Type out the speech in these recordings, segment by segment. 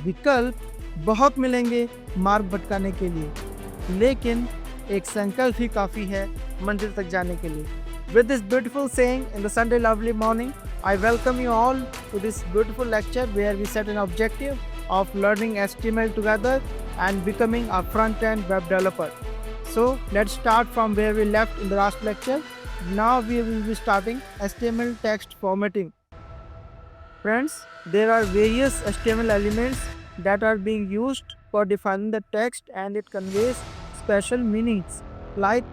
विकल्प बहुत मिलेंगे मार्ग भटकाने के लिए, लेकिन एक संकल्प ही काफ़ी है मंजिल तक जाने के लिए। With this beautiful saying in the Sunday lovely morning, I welcome you all to this beautiful lecture where we set an objective of learning HTML together and becoming a front-end web developer. So let's start from where we left in the last lecture. Now we will be starting HTML text formatting. Friends, there are various HTML elements that are being used for defining the text, and it conveys special meanings like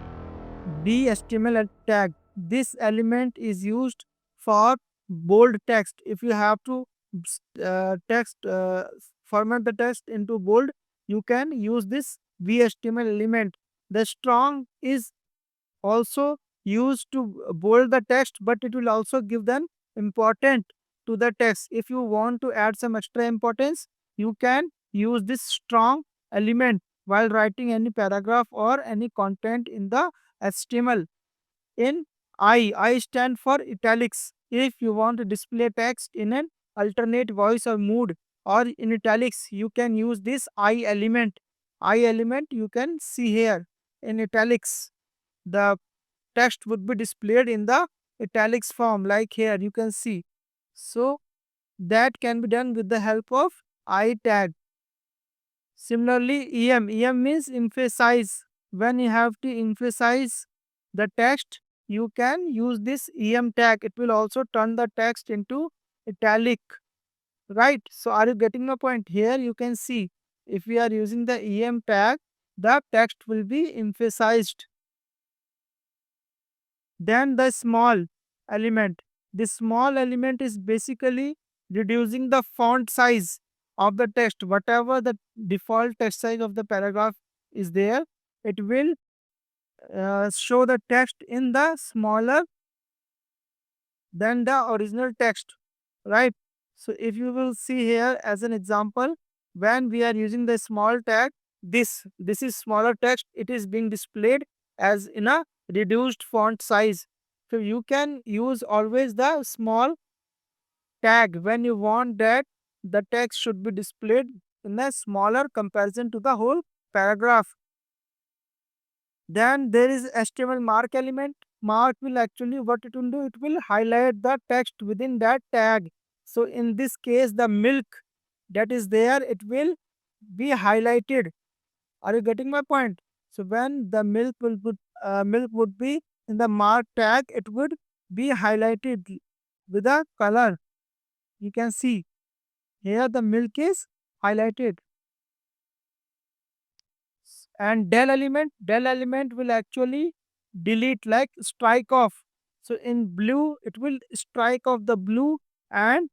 the HTML tag. This element is used for bold text. If you have to format the text into bold, you can use this VHTML element. The strong is also used to bold the text, but it will also give them important to the text. If you want to add some extra importance, you can use this strong element while writing any paragraph or any content in the HTML. In I stand for italics. If you want to display text in an alternate voice or mood or in italics, you can use this I element. I element you can see here in italics. The text would be displayed in the italics form like here you can see. So that can be done with the help of I tag. Similarly, em means emphasize. When you have to emphasize the text, you can use this em tag. It will also turn the text into italic, right? So are you getting my point? Here you can see if we are using the em tag, the text will be emphasized. Then the small element. The small element is basically reducing the font size of the text. Whatever the default text size of the paragraph is there, it will show the text in the smaller than the original text, right? So if you will see here as an example, when we are using the small tag, this is smaller text, it is being displayed as in a reduced font size. So you can use always the small tag when you want that the text should be displayed in a smaller comparison to the whole paragraph. Then there is HTML mark element. Mark will actually what it will do, it will highlight the text within that tag. So in this case, the milk that is there, it will be highlighted. Are you getting my point? So when the milk would be in the mark tag, it would be highlighted with a color. You can see here the milk is highlighted. And del element will actually delete like strike off. So in blue it will strike off the blue, and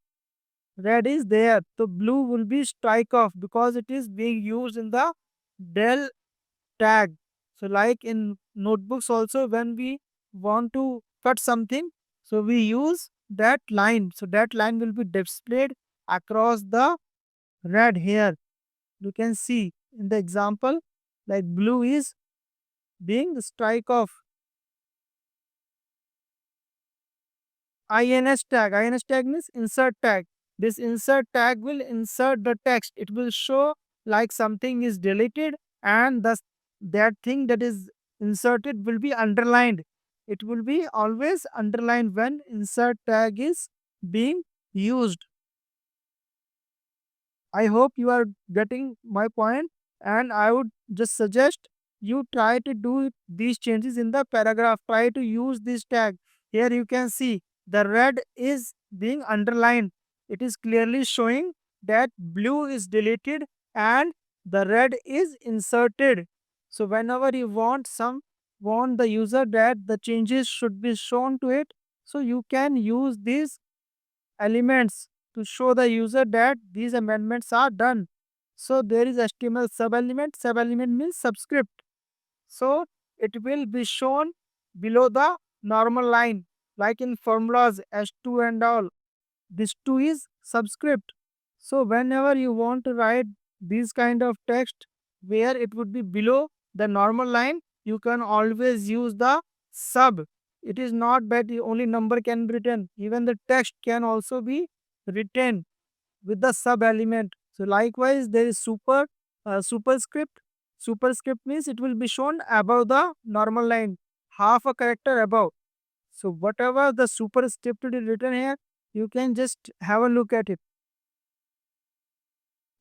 red is there, so blue will be strike off because it is being used in the del tag. So like in notebooks also, when we want to cut something, so we use that line, so that line will be displayed across the red. Here you can see in the example, like blue is being strike off. Ins tag means insert tag. This insert tag will insert the text. It will show like something is deleted, and thus that thing that is inserted will be underlined. It will be always underlined when insert tag is being used. I hope you are getting my point, and I would just suggest you try to do these changes in the paragraph. Try to use this tag. Here you can see the red is being underlined. It is clearly showing that blue is deleted and the red is inserted. So whenever you want the user that the changes should be shown to it, so you can use these elements to show the user that these amendments are done. So there is HTML sub-element. Sub-element means subscript. So it will be shown below the normal line, like in formulas H2 and all. This 2 is subscript. So whenever you want to write this kind of text where it would be below the normal line, you can always use the sub. It is not that the only number can be written. Even the text can also be written with the sub element. So likewise, there is superscript. Superscript means it will be shown above the normal line, half a character above. So whatever the superscript is written here, you can just have a look at it.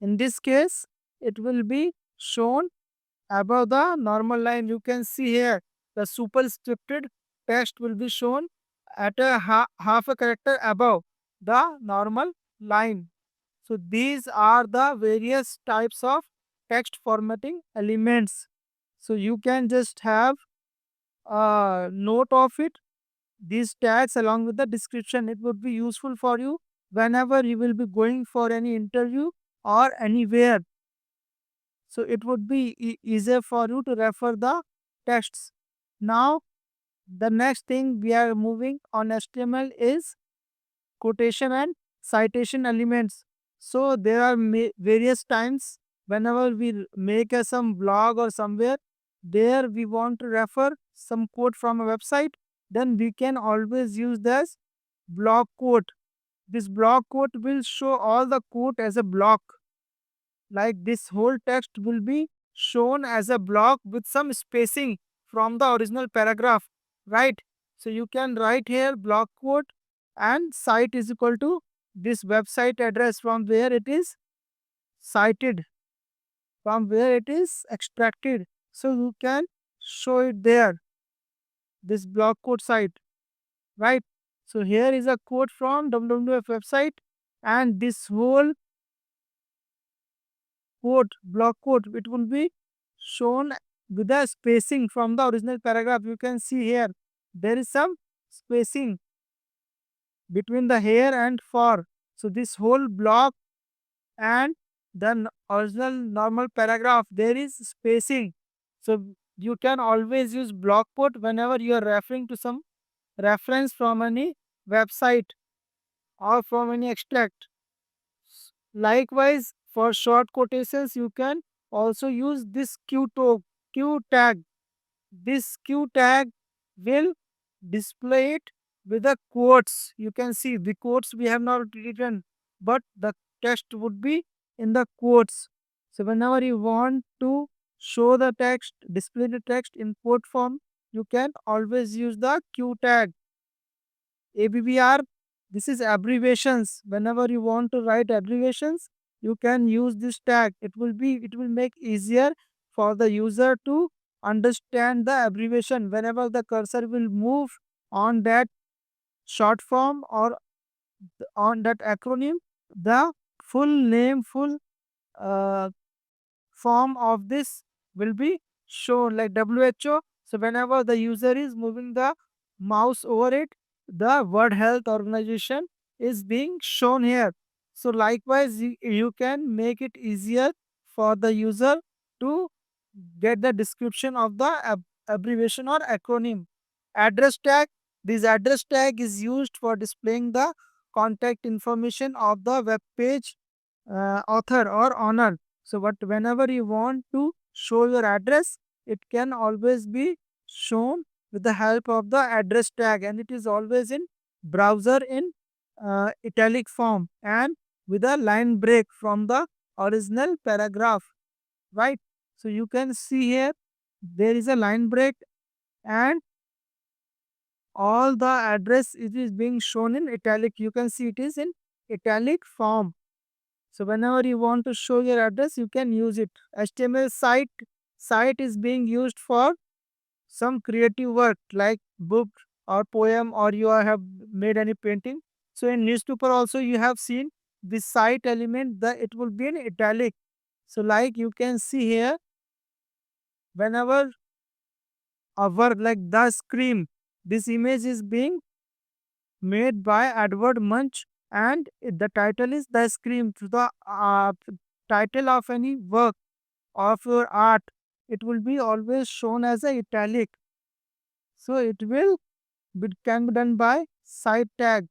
In this case, it will be shown above the normal line. You can see here the superscripted text will be shown at a half a character above the normal line. So these are the various types of text formatting elements. So you can just have a note of it, these tags along with the description. It would be useful for you whenever you will be going for any interview or anywhere. So it would be easier for you to refer the texts. Now, the next thing we are moving on HTML is quotation and citation elements. So there are various times whenever we make some blog or somewhere, there we want to refer some quote from a website, then we can always use this block quote. This block quote will show all the quote as a block. Like this whole text will be shown as a block with some spacing from the original paragraph, right? So you can write here block quote and site is equal to this website address from where it is cited, from where it is extracted. So you can show it there, this block quote site, right? So here is a quote from WWF website, and this whole quote, block quote, it will be shown with the spacing from the original paragraph. You can see here, there is some spacing between the here and for. So this whole block and the original normal paragraph, there is spacing. So you can always use block quote whenever you are referring to some reference from any website or from any extract. Likewise, for short quotations, you can also use this Q tag. This Q tag will display it with the quotes. You can see the quotes we have not written, but the text would be in the quotes. So whenever you want to show the text, display the text in quote form, you can always use the Q tag. ABBR, this is abbreviations. Whenever you want to write abbreviations, you can use this tag. It will make easier for the user to understand the abbreviation. Whenever the cursor will move on that short form or on that acronym, the full name, full uh, form of this will be shown like WHO. So whenever the user is moving the mouse over it, the World Health Organization is being shown here. So likewise, you can make it easier for the user to get the description of the abbreviation or acronym. Address tag. This address tag is used for displaying the contact information of the web page author or owner. So what whenever you want to show your address, it can always be shown with the help of the address tag, and it is always in browser in italic form and with a line break from the original paragraph, right? So you can see here there is a line break, and all the address it is being shown in italic. You can see it is in italic form. So whenever you want to show your address, you can use it. HTML site is being used for some creative work like book or poem, or you have made any painting. So in newspaper also you have seen this site element that it will be in italic. So like you can see here, whenever a work like the scream, this image is being made by Edward Munch, and the title is The Scream. To the title of any work of your art, it will be always shown as a italic. So can be done by site tag.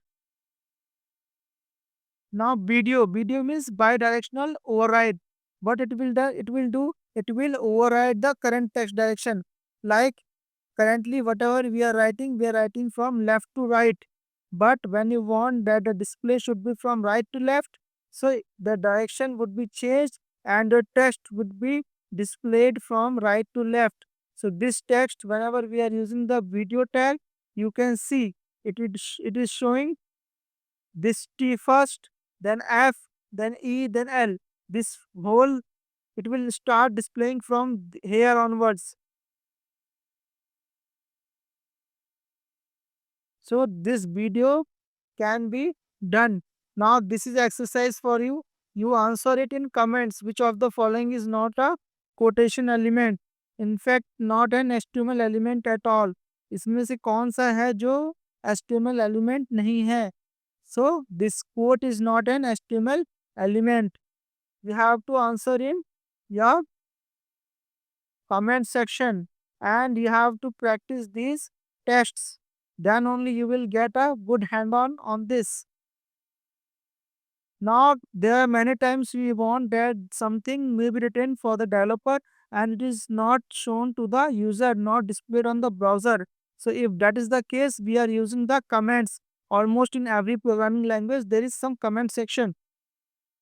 Now video means bidirectional override. What it will override the current text direction. Like currently whatever we are writing from left to right. But when you want that the display should be from right to left, So the direction would be changed and the text would be displayed from right to left. So this text, whenever we are using the video tag, you can see it is showing this T first, then F, then E, then L. This whole it will start displaying from here onwards. So this video can be done. Now this is exercise for you. You answer it in comments. Which of the following is not a quotation element? In fact, not an HTML element at all. इसमें से कौन सा है जो HTML element नहीं है? So this quote is not an HTML element. You have to answer in your comment section and you have to practice these tests. Then only you will get a good hand on this. Now, there are many times we want that something may be written for the developer and it is not shown to the user, not displayed on the browser. So, if that is the case, we are using the comments. Almost in every programming language, there is some comment section.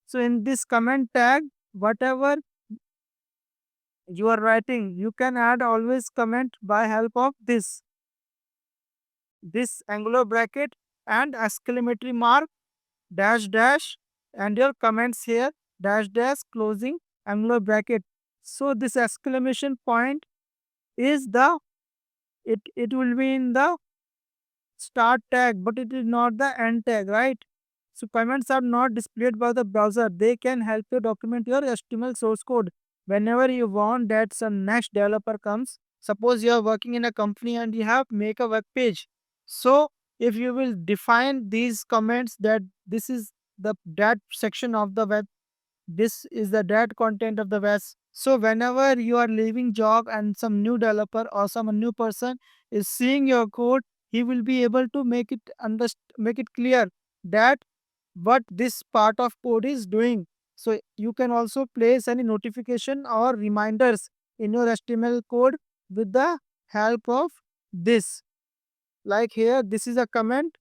So, in this comment tag, whatever you are writing, you can add always comment by help of this angular bracket and exclamatory mark dash dash and your comments here dash dash closing angular bracket. So this exclamation point is the it will be in the start tag, but it is not the end tag, right? So comments are not displayed by the browser. They can help you document your HTML source code whenever you want that some next developer comes. Suppose you are working in a company and you have make a web page. So if you will define these comments that this is the that section of the web, this is the that content of the web. So whenever you are leaving job and some new developer or some new person is seeing your code, he will be able to make it clear that what this part of code is doing. So you can also place any notification or reminders in your HTML code with the help of this. Like here, this is a comment.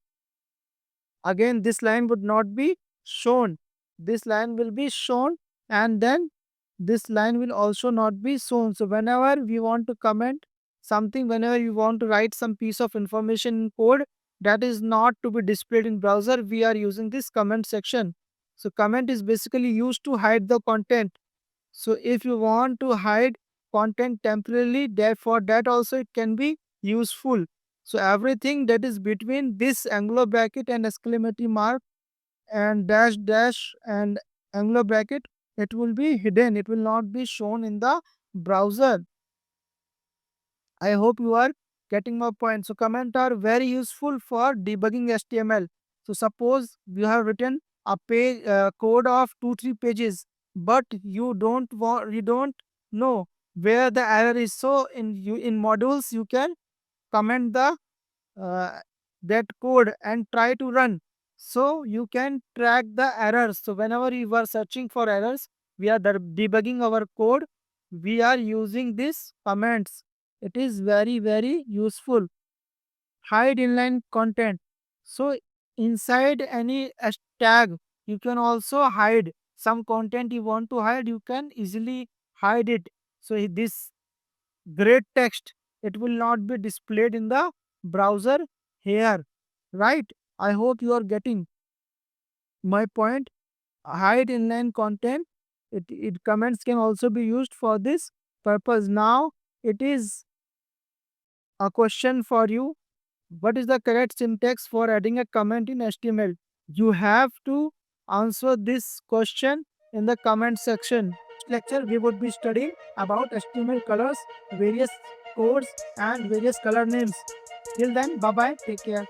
Again, this line would not be shown. This line will be shown and then this line will also not be shown. So whenever we want to comment something, whenever you want to write some piece of information in code that is not to be displayed in browser, we are using this comment section. So comment is basically used to hide the content. So if you want to hide content temporarily, therefore that also it can be useful. So everything that is between this angular bracket and exclamatory mark and dash dash and angular bracket, it will be hidden. It will not be shown in the browser. I hope you are getting my point. So comment are very useful for debugging HTML. So suppose you have written a page code of 2-3 pages, but you don't know where the error is. So in modules you can comment the uh, that code and try to run. So you can track the errors. So whenever you are searching for errors, we are debugging our code. We are using this comments. It is very useful. Hide inline content. So inside any tag, you can also hide some content you want to hide. You can easily hide it. So this great text, it will not be displayed in the browser here, right? I hope you are getting my point. Hide inline content, it comments can also be used for this purpose. Now it is a question for you. What is the correct syntax for adding a comment in HTML? You have to answer this question in the comment section. Lecture we would be studying about HTML colors, various codes and various color names. Till then, bye bye, take care.